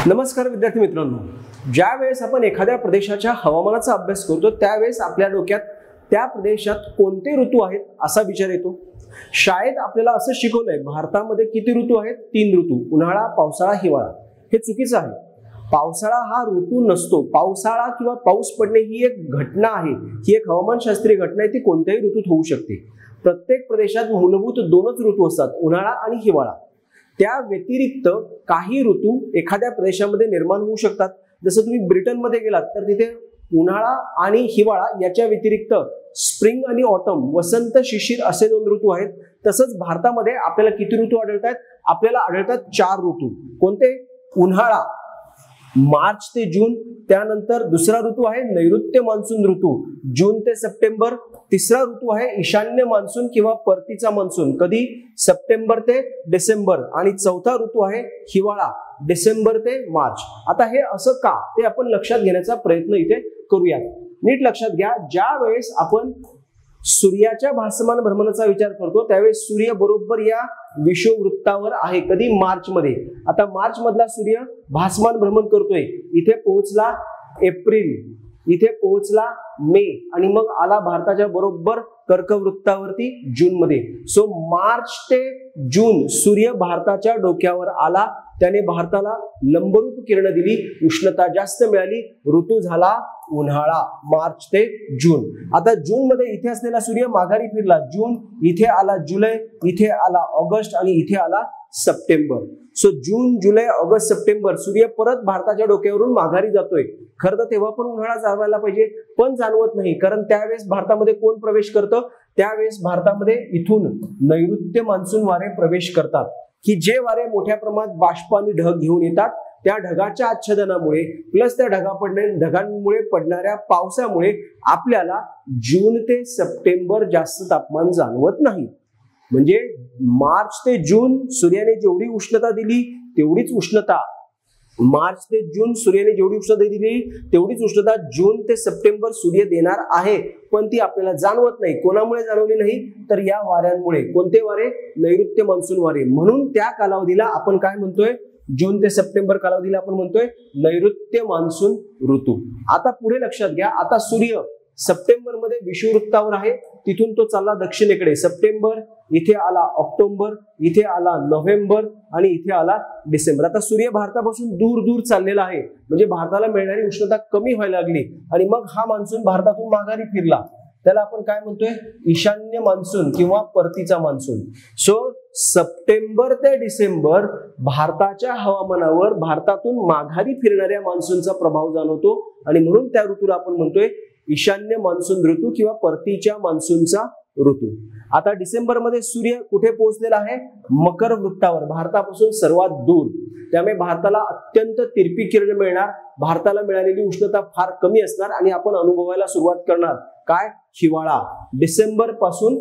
नमस्कार विद्यार्थी मित्रांनो, ज्या वेळेस आपण एखाद्या प्रदेशाच्या हवामानाचा अभ्यास करतो त्यावेळेस आपल्या डोक्यात त्या प्रदेशात कोणते ऋतू आहेत असा विचार येतो। शाळेत आपल्याला असं शिकवलंय भारतामध्ये किती ऋतू आहेत? 3 ऋतू, उन्हाळा, पावसाळा, हिवाळा। हे चुकीचं आहे। पावसाळा हा ऋतू नसतो। पावसाळा किंवा पाऊस पडणे ही एक घटना आहे, ही एक हवामानशास्त्रीय घटना आहे, ती कोणत्याही ऋतूत होऊ शकते। प्रत्येक प्रदेशात मूलभूत 2च ऋतू असतात, उन्हाळा आणि हिवाळा। त्या व्यतिरिक्त काही ऋतू एखाद्या प्रदेशामध्ये निर्माण होऊ शकतात। जसं तुम्ही ब्रिटनमध्ये गेलात तर तिथे उन्हाळा आणि हिवाळा याच्या व्यतिरिक्त स्प्रिंग आणि ऑटम, वसंत शिशिर असे 2 ऋतू आहेत। तसंच भारतामध्ये आपल्याला किती ऋतू आढळतात? आपल्याला आढळतात 4 ऋतू। कोणते? उन्हाळा मार्च ते जून, त्यानंतर दुसरा ऋतू आहे नैऋत्य मान्सून ऋतू जून ते सप्टेंबर, तिसरा ऋतू आहे ईशान्य मान्सून किंवा परतीचा मान्सून, कधी? सप्टेंबर ते डिसेंबर, आणि चौथा ऋतू आहे हिवाळा डिसेंबर ते मार्च। आता हे असं का ते आपण लक्षात घेण्याचा प्रयत्न इथे करूया। नीट लक्षात घ्या, ज्या वेळेस आपण सूर्याच्या भासमान भ्रमणाचा विचार करतो त्यावेळेस सूर्य बरोबर या विषुववृत्तावर आहे, कधी? मार्च मध्ये। आता मार्च मधला सूर्य भासमान भ्रमण करतोय, इथे पोहोचला एप्रिल, इथे पोहोचला मे, आणि मग आला भारताच्या बरोबर कर्कवृत्तावरती जून मध्ये। सो मार्च ते जून सूर्य भारताच्या डोक्यावर आला, त्याने भारताला लंबरूप किरण दिली, उष्णता जास्त मिळाली, ऋतू झाला उन्हाळा मार्च ते जून। आता जून मध्ये इथे असलेला सूर्य माघारी फिरला, जून, इथे आला जुलै, इथे आला ऑगस्ट, आणि इथे आला सप्टेंबर। सो जून, जुलै, ऑगस्ट, सप्टेंबर सूर्य परत भारताच्या डोक्यावरून माघारी जातोय। खरं तर तेव्हा पण उन्हाळा जाणवायला पाहिजे, पण जाणवत नाही, कारण त्यावेळेस भारतामध्ये कोण प्रवेश करतं? त्यावेळेस भारतामध्ये इथून नैऋत्य मान्सून वारे प्रवेश करतात, की जे वारे मोठ्या प्रमाणात बाष्प आणि ढग घेऊन येतात। त्या ढगाच्या आच्छादनामुळे प्लस त्या ढगांमुळे पडणाऱ्या पावसामुळे आपल्याला जून ते सप्टेंबर जास्त तापमान जाणवत नाही। म्हणजे मार्च ते जून सूर्याने जेवढी उष्णता दिली तेवढीच उष्णता, मार्च ते जून सूर्याने जेवढी उष्णता दिली तेवढीच उष्णता जून ते सप्टेंबर सूर्य देणार आहे, पण ती आपल्याला जाणवत नाही। कोणामुळे जाणवली नाही? तर या वाऱ्यांमुळे। कोणते वारे? नैऋत्य मान्सून वारे। म्हणून त्या कालावधीला आपण काय म्हणतोय? जून ते सप्टेंबर कालावधीला आपण म्हणतोय नैऋत्य मान्सून ऋतू। आता पुढे लक्षात घ्या, आता सूर्य सप्टेंबर मध्ये विषुववृत्तावर आहे, तिथून तो चालला दक्षिणेकडे, सप्टेंबर, इथे आला ऑक्टोबर, इथे आला नोव्हेंबर, आणि इथे आला डिसेंबर। आता सूर्य भारतापासून दूर दूर चाललेला आहे, म्हणजे भारताला मिळणारी उष्णता कमी व्हायला लागली, आणि मग हा मान्सून भारतातून माघारी फिरला, त्याला आपण काय म्हणतोय? ईशान्य मान्सून किंवा परतीचा मान्सून। सो सप्टेंबर ते डिसेंबर भारताच्या हवामानावर भारतातून माघारी फिरणाऱ्या मान्सूनचा प्रभाव जाणवतो, आणि म्हणून त्या ऋतूला आपण म्हणतोय ईशान्य मान्सून ऋतू किंवा परतीच्या मान्सूनचा ऋतू। आता डिसेंबर मध्ये सूर्य कुठे पोहोचलेला आहे? मकर वृत्तावर, भारतापासून सर्वात दूर, त्यामुळे भारताला अत्यंत तिरपी किरण मिळणार, भारताला मिळालेली उष्णता फार कमी असणार, आणि आपण अनुभवायला सुरुवात करणार काय? हिवाळा डिसेंबर पासून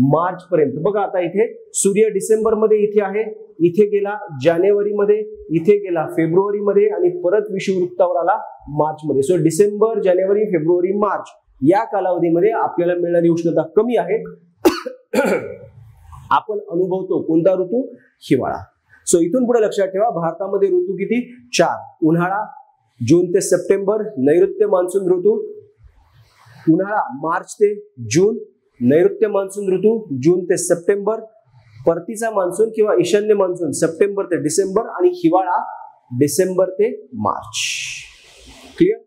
मार्च पर्यंत। बघा आता इथे सूर्य डिसेंबर मध्ये इथे आहे, इथे गेला जानेवारी मध्ये, इथे गेला फेब्रुवारी मध्ये, आणि परत विषुववृत्तावर आला मार्च मध्ये। सो डिसेंबर, जानेवारी, फेब्रुवारी, मार्च या कालावधीमध्ये आपल्याला मिळणारी उष्णता कमी आहे। आपण अनुभवतो कोणता ऋतू? हिवाळा। सो इथून पुढे लक्षात ठेवा, भारतामध्ये ऋतू किती? 4। उन्हाळा जून ते सप्टेंबर, नैऋत्य मान्सून ऋतू उन्हाळा मार्च ते जून, नैऋत्य मान्सून ऋतू जून ते सप्टेंबर, परतीचा मान्सून किंवा ईशान्य मान्सून सप्टेंबर ते डिसेंबर, आणि हिवाळा डिसेंबर ते मार्च। क्लियर?